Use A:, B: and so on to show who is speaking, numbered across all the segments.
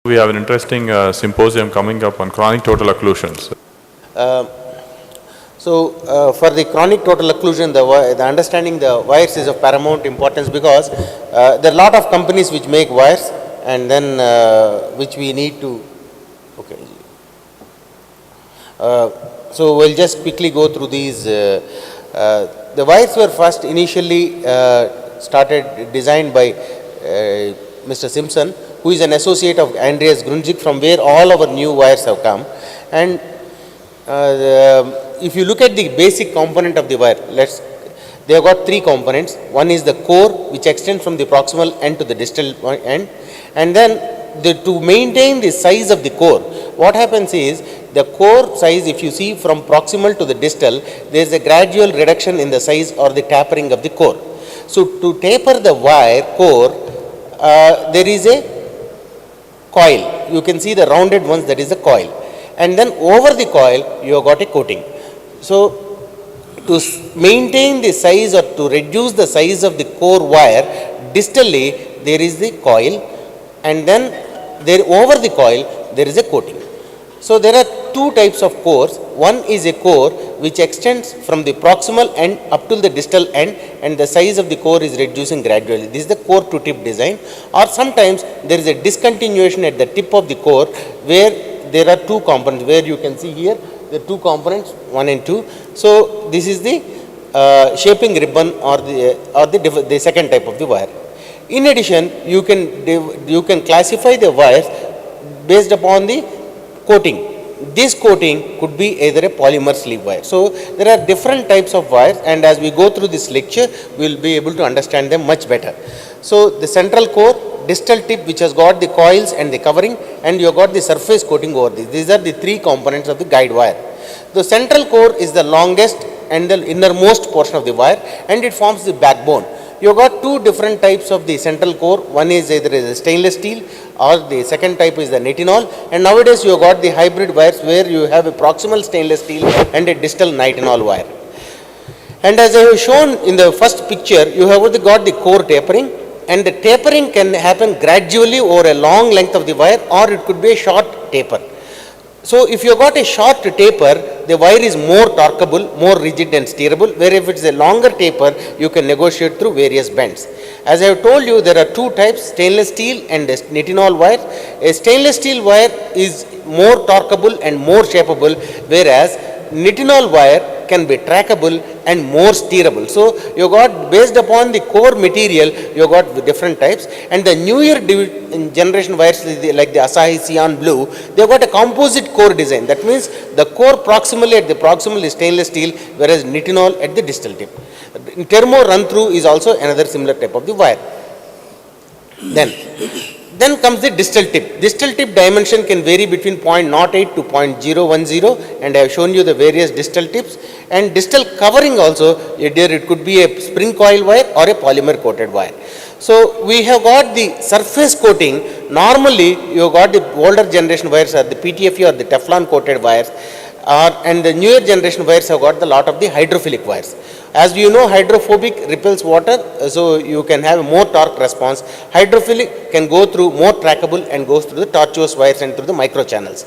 A: We have an interesting symposium coming up on chronic total occlusions.
B: For the chronic total occlusion, the understanding the wires is of paramount importance because there are a lot of companies which make wires and then which we need to, okay. So we'll just quickly go through these. The wires were first initially designed by Mr. Simpson, who is an associate of Andreas Grundig, from where all our new wires have come. And if you look at the basic component of the wire, they have got three components. One is the core, which extends from the proximal end to the distal end, and then to maintain the size of the core, what happens is the core size, if you see from proximal to the distal, there is a gradual reduction in the size or the tapering of the core. So to taper the wire core, there is a coil. You can see the rounded ones, that is a coil, and then over the coil you have got a coating. So to maintain the size or to reduce the size of the core wire, distally there is the coil, and then over the coil there is a coating. So there are two types of cores. One is a core which extends from the proximal end up to the distal end, and the size of the core is reducing gradually. This is the core to tip design. Or sometimes there is a discontinuation at the tip of the core where there are two components, where you can see here the two components 1 and 2. So this is the shaping ribbon or the second type of the wire. In addition, you can classify the wires based upon the coating. This coating could be either a polymer sleeve wire. So there are different types of wires, and as we go through this lecture, we will be able to understand them much better. So the central core, distal tip, which has got the coils and the covering, and you have got the surface coating over this. These are the three components of the guide wire. The central core is the longest and the innermost portion of the wire, and it forms the backbone. You have got two different types of the central core. One is either a stainless steel, or the second type is the nitinol, and nowadays you have got the hybrid wires where you have a proximal stainless steel and a distal nitinol wire. And as I have shown in the first picture, you have got the core tapering, and the tapering can happen gradually over a long length of the wire, or it could be a short taper. So if you have got a short taper, the wire is more torqueable, more rigid and steerable, where if it is a longer taper, you can negotiate through various bends. As I have told you, there are two types, stainless steel and nitinol wire. A stainless steel wire is more torqueable and more shapeable, whereas nitinol wire can be trackable and more steerable. So you got, based upon the core material, you got different types, and the newer generation wires like the Asahi Cyan Blue, they have got a composite core design. That means the core proximally at the proximal is stainless steel, whereas nitinol at the distal tip. Thermo run through is also another similar type of the wire. Then comes the distal tip. Distal tip dimension can vary between 0.08 to 0.010, and I have shown you the various distal tips. And distal covering also, it could be a spring coil wire or a polymer coated wire. So we have got the surface coating. Normally you have got the older generation wires are the PTFE or the Teflon coated wires, and the newer generation wires have got the lot of the hydrophilic wires. As you know, hydrophobic repels water, so you can have a more torque response. Hydrophilic can go through more trackable and goes through the tortuous wires and through the micro channels.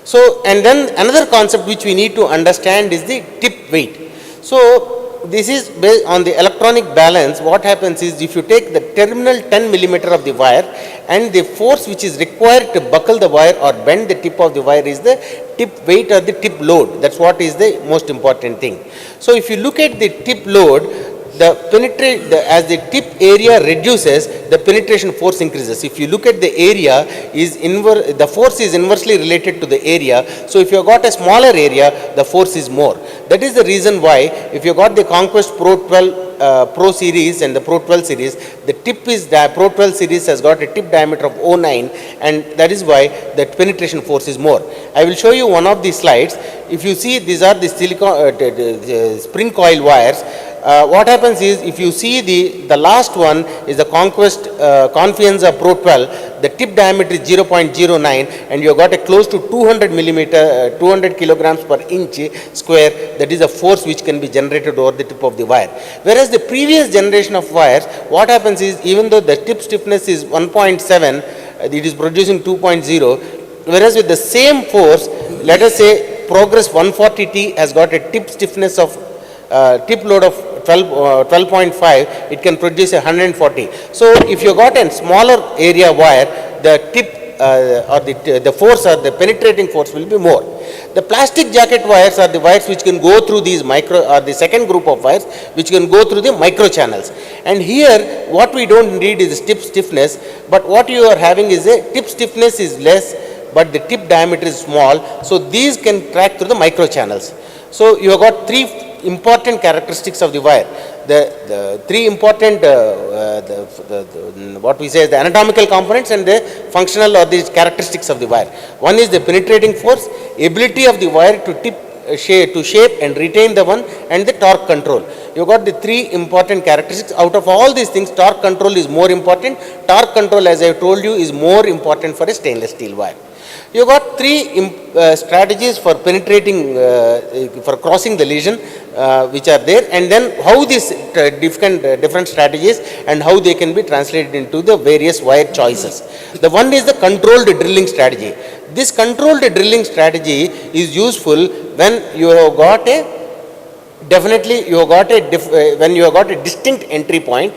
B: So, and then another concept which we need to understand is the tip weight. So this is based on the electronic balance. What happens is, if you take the terminal 10 millimeter of the wire, and the force which is required to buckle the wire or bend the tip of the wire is the tip weight or the tip load. That's what is the most important thing. So if you look at the tip load, as the tip area reduces, the penetration force increases. If you look at the area, the force is inversely related to the area. So if you have got a smaller area, the force is more. That is the reason why, if you got the Conquest Pro 12 Pro series and the Pro 12 series, the Pro 12 series has got a tip diameter of 0.9, and that is why the penetration force is more. I will show you one of the slides. If you see, these are the silicone spring coil wires. What happens is, if you see the last one is the Conquest Confianza Pro 12, the tip diameter is 0.09, and you have got a close to 200 kilograms per inch square. That is a force which can be generated over the tip of the wire. Whereas the previous generation of wires, what happens is, even though the tip stiffness is 1.7, it is producing 2.0, whereas with the same force, let us say Progress 140T has got a tip stiffness of tip load of 12.5, it can produce 140. So if you got a smaller area wire, the tip or the force or the penetrating force will be more. The plastic jacket wires are the wires which can go through these micro, or the second group of wires which can go through the micro channels. And here what we don't need is tip stiffness, but what you are having is a tip stiffness is less, but the tip diameter is small, so these can track through the micro channels. So you have got three important characteristics of the wire. The three important, what we say is the anatomical components and the functional or the characteristics of the wire. One is the penetrating force, ability of the wire to shape and retain the one, and the torque control. You got the three important characteristics. Out of all these things, torque control is more important. Torque control, as I have told you, is more important for a stainless steel wire. You got three strategies for penetrating, for crossing the lesion, which are there, and then how these different strategies and how they can be translated into the various wire choices. The one is the controlled drilling strategy. This controlled drilling strategy is useful when you have got a, definitely you have got a, when you have got a distinct entry point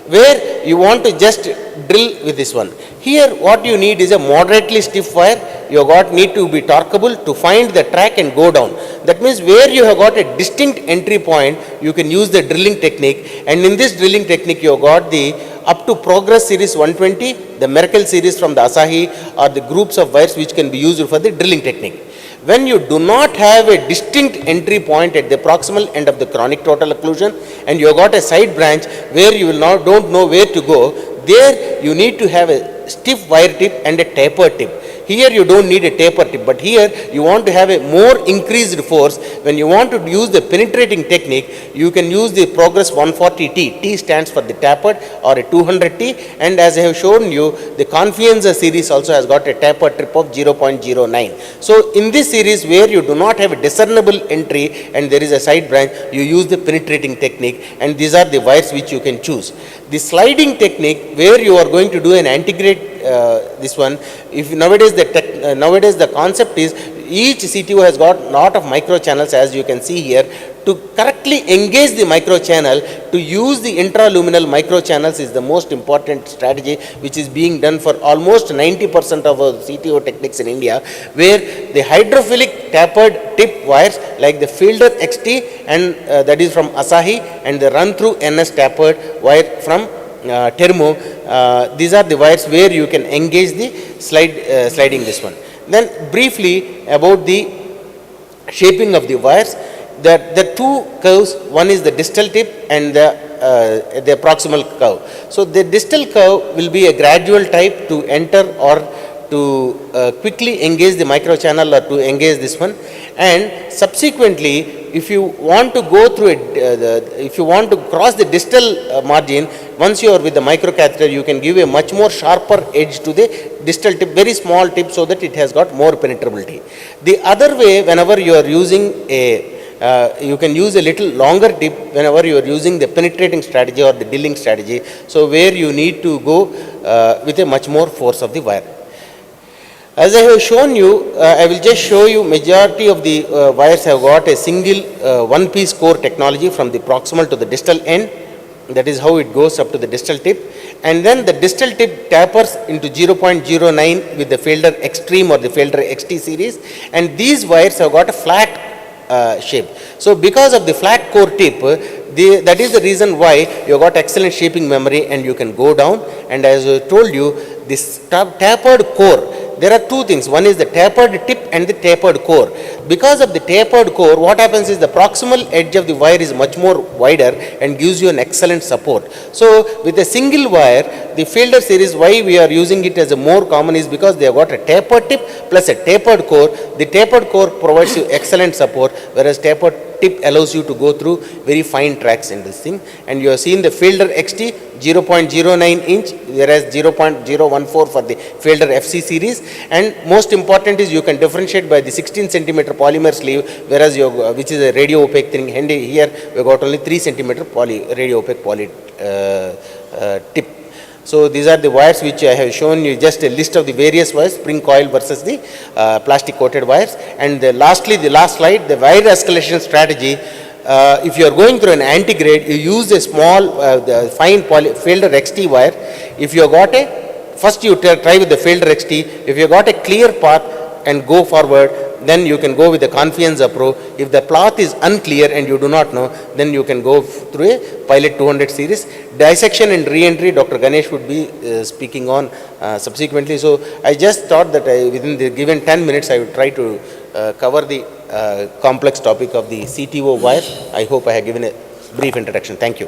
B: where you want to just drill with this one. Here what you need is a moderately stiff wire. You got need to be torqueable to find the track and go down. That means where you have got a distinct entry point, you can use the drilling technique, and in this drilling technique you have got the up to Progress series 120, the Merkel series from the Asahi, or the groups of wires which can be used for the drilling technique. When you do not have a distinct entry point at the proximal end of the chronic total occlusion, and you have got a side branch where you will not don't know where to go, there you need to have a stiff wire tip and a taper tip. Here you don't need a taper tip, but here you want to have a more increased force. When you want to use the penetrating technique, you can use the Progress 140T. T stands for the tapered, or a 200T, and as I have shown you, the Confianza series also has got a taper tip of 0.09. So in this series where you do not have a discernible entry and there is a side branch, you use the penetrating technique, and these are the wires which you can choose. The sliding technique where you are going to do an antigrade, this one, if nowadays the concept is each CTO has got lot of micro channels, as you can see here. To correctly engage the micro channel, to use the intraluminal micro channels is the most important strategy, which is being done for almost 90% of our CTO techniques in India, where the hydrophilic tapered tip wires like the Fielder XT and that is from Asahi, and the run through NS tapered wire from Termo, these are the wires where you can engage the sliding this one. Then briefly about the shaping of the wires. The two curves, one is the distal tip and the proximal curve. So the distal curve will be a gradual type to enter or to quickly engage the micro channel or to engage this one, and subsequently if you want to go through it, if you want to cross the distal margin, once you are with the microcatheter, you can give a much more sharper edge to the distal tip, very small tip, so that it has got more penetrability. The other way, whenever you are using a you can use a little longer tip whenever you are using the penetrating strategy or the drilling strategy, so where you need to go with a much more force of the wire. As I have shown you, I will just show you majority of the wires have got a single one-piece core technology from the proximal to the distal end. That is how it goes up to the distal tip. And then the distal tip tapers into 0.09 with the Fielder Extreme or the Fielder XT series. And these wires have got a flat shape. So because of the flat core tip, that is the reason why you got excellent shaping memory and you can go down. And as I told you, this tapered core, there are two things. One is the tapered tip and the tapered core. Because of the tapered core, what happens is the proximal edge of the wire is much more wider and gives you an excellent support. So with a single wire, the Fielder series, why we are using it as a more common is because they have got a tapered tip plus a tapered core. The tapered core provides you excellent support, whereas tapered tip allows you to go through very fine tracks in this thing. And you have seen the Fielder XT 0.09 inch, whereas 0.014 for the Fielder FC series. And most important is you can differentiate by the 16 centimeter polymer sleeve, whereas you which is a radio opaque thing. And here we got only 3 centimeter radio opaque poly tip. So these are the wires which I have shown you, just a list of the various wires, spring coil versus the plastic coated wires. And lastly, the last slide, the wire escalation strategy. If you are going through an anti-grade, you use a small, the fine Felder XT wire. If you have got first you try with the Felder XT. If you have got a clear path and go forward, then you can go with the Confianza Pro. If the path is unclear and you do not know, then you can go through a Pilot 200 series. Dissection and re-entry, Dr. Ganesh would be speaking on subsequently. So I just thought that within the given 10 minutes, I would try to cover the complex topic of the CTO wire. I hope I have given a brief introduction. Thank you.